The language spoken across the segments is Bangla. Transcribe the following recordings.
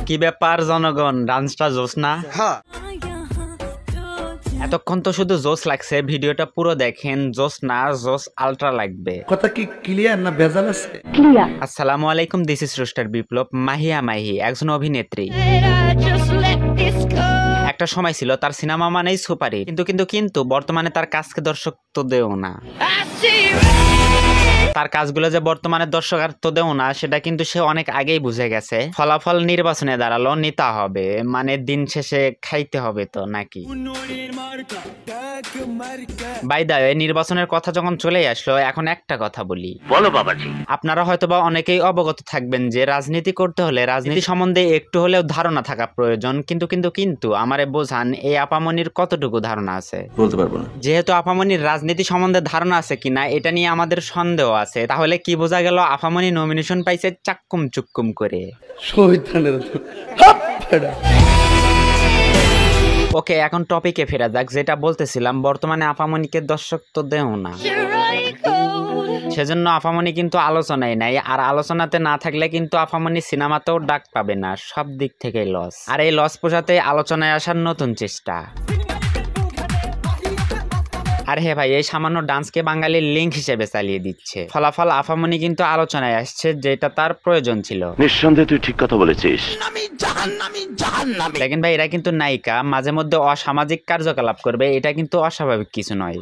কি ব্যাপার জনগণ, ডান্সটা জোস না? হ্যাঁ এতক্ষণ তো শুধু জোস লাগছে, ভিডিওটা পুরো দেখেন, জোস না জোস আলট্রা লাগবে। কথা কি ক্লিয়ার না ভেজাল আছে? আসসালামু আলাইকুম, দিস ইজ রোস্টার বিপ্লব। মাহিয়া মাহি একজন অভিনেত্রী। একটা সময় ছিল তার সিনেমা মানেই সুপারহিট, কিন্তু বর্তমানে তার কাজকে দর্শক তো দেও না। তার কাজগুলো যে বর্তমানে দর্শক আর তো দেও না, সেটা কিন্তু সে অনেক আগেই বুঝে গেছে। ফলাফল নির্বাচনে দাঁড়ালো, নিতে হবে, মানে দিন শেষে খাইতে হবে তো নাকি। বাই দা ওয়ে, নির্বাচনের কথা যখন চলে আসলো, এখন একটা কথা বলি। বলো বাবাজি। আপনারা হয়তোবা অনেকেই অবগত থাকবেন যে রাজনীতি করতে হলে রাজনীতি সম্বন্ধে একটু হলেও ধারণা থাকা প্রয়োজন। কিন্তু আমারে বোঝান, এই আপামনির কতটুকু ধারণা আছে? বলতে পারবো না। যেহেতু আপামনির রাজনীতি সম্বন্ধে ধারণা আছে কিনা এটা নিয়ে আমাদের সন্দেহ আছে, তাহলে কি বোঝা গেল? আপামনি নমিনেশন পাইছে চাক্কুম চুক্কুম করে। শহীদানের ওকে, এখন টপিকে ফেরা যাক। যেটা বলতেছিলাম, বর্তমানে আপামনিকে দর্শক তো দেও না, সেজন্য আপামনি কিন্তু আলোচনায় নাই। আর আলোচনাতে না থাকলে কিন্তু আপামনি সিনেমাতেও ডাক পাবে না, সব দিক থেকে লস। আর এই লস পোষাতে আলোচনায় আসার নতুন চেষ্টা। আর হে ভাই, এই সামান্য ডান্সকে বাঙালির লিঙ্ক হিসেবে চালিয়ে দিচ্ছে। ফলাফল আপামনি কিন্তু আলোচনায় আসছে, যেটা তার প্রয়োজন ছিল। নিঃসন্দেহে তুই ঠিক কথা বলেছিস। দেখেন ভাই, এরা কিন্তু নায়িকা, মাঝে মধ্যে অসামাজিক কার্যকলাপ করবে, এটা কিন্তু অস্বাভাবিক কিছু নয়।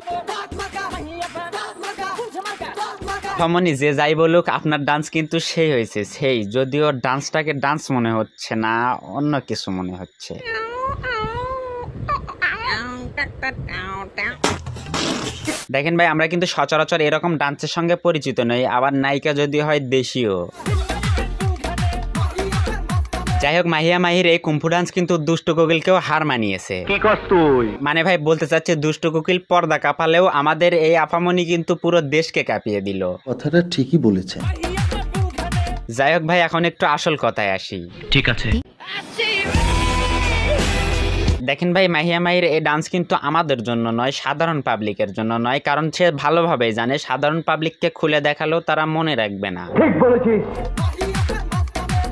আপামনি যে যাই বলুক, আপনার ডান্স কিন্তু সেই হয়েছে সেই, যদিও ডান্সটাকে ডান্স মনে হচ্ছে না, অন্য কিছু মনে হচ্ছে। দেখেন ভাই, আমরা কিন্তু সচরাচর এরকম ডান্সের সঙ্গে পরিচিত নই, আবার নায়িকা যদি হয় দেশীয়। যাই হোক, মাহিয়া মাহির এই কুম্ফু ডান্স কিন্তু দুষ্টু কোকিলকেও হার মানিয়েছে। কি কস তুই? মানে ভাই, বলতে চাচ্ছে দুষ্টু কোকিল পর্দা কাঁপালেও আমাদের এই আপামনি কিন্তু পুরো দেশকে কাঁপিয়ে দিল। কথাটা ঠিকই বলেছে। যাই হোক ভাই, এখন একটু আসল কথায় আসি। ঠিক আছে। দেখেন ভাই, মাহিয়া মাহির এই ডান্স কিন্তু আমাদের জন্য নয়, সাধারণ পাবলিকের জন্য নয়, কারণ সে ভালোভাবেই জানে সাধারণ পাবলিককে খুলে দেখালেও তারা মনে রাখবে না।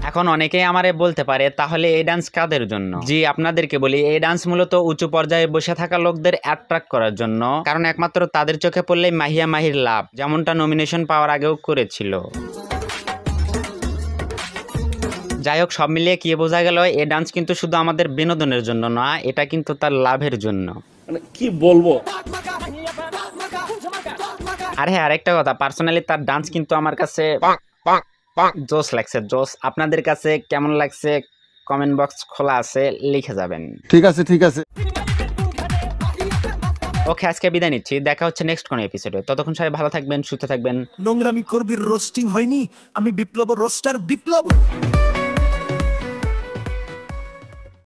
এখন অনেকেই আমারে বলতে পারে, তাহলে এই ডান্স কাদের জন্য? জি, আপনাদেরকে বলি, এই ডান্স মূলত উঁচু পর্যায়ে বসে থাকা লোকদের অ্যাট্রাক্ট করার জন্য, কারণ একমাত্র তাদের চোখে পড়লেই মাহিয়া মাহির লাভ, যেমনটা নমিনেশন পাওয়ার আগেও করেছিল। যাই হোক, সব মিলিয়ে কি বোঝা গেল, এই ডান্স কিন্তু শুধু আমাদের বিনোদনের জন্য না, এটা কিন্তু তার লাভের জন্য। মানে কি বলবো? আর হ্যাঁ, আরেকটা কথা, পার্সোনালি তার ডান্স কিন্তু আমার কাছে জোস লাগছে, জোস। আপনাদের কাছে কেমন লাগছে কমেন্ট বক্স খোলা আছে, লিখে যাবেন। ঠিক আছে ঠিক আছে। ওকে, আজকে বিদায় নিচ্ছি, দেখা হচ্ছে নেক্সট কোন এপিসোডে। ততক্ষণ সবাই ভালো থাকবেন, সুস্থ থাকবেন। নোংরামি করবি, রোস্টিং হয়নি। আমি বিপ্লব, রোস্টার বিপ্লব।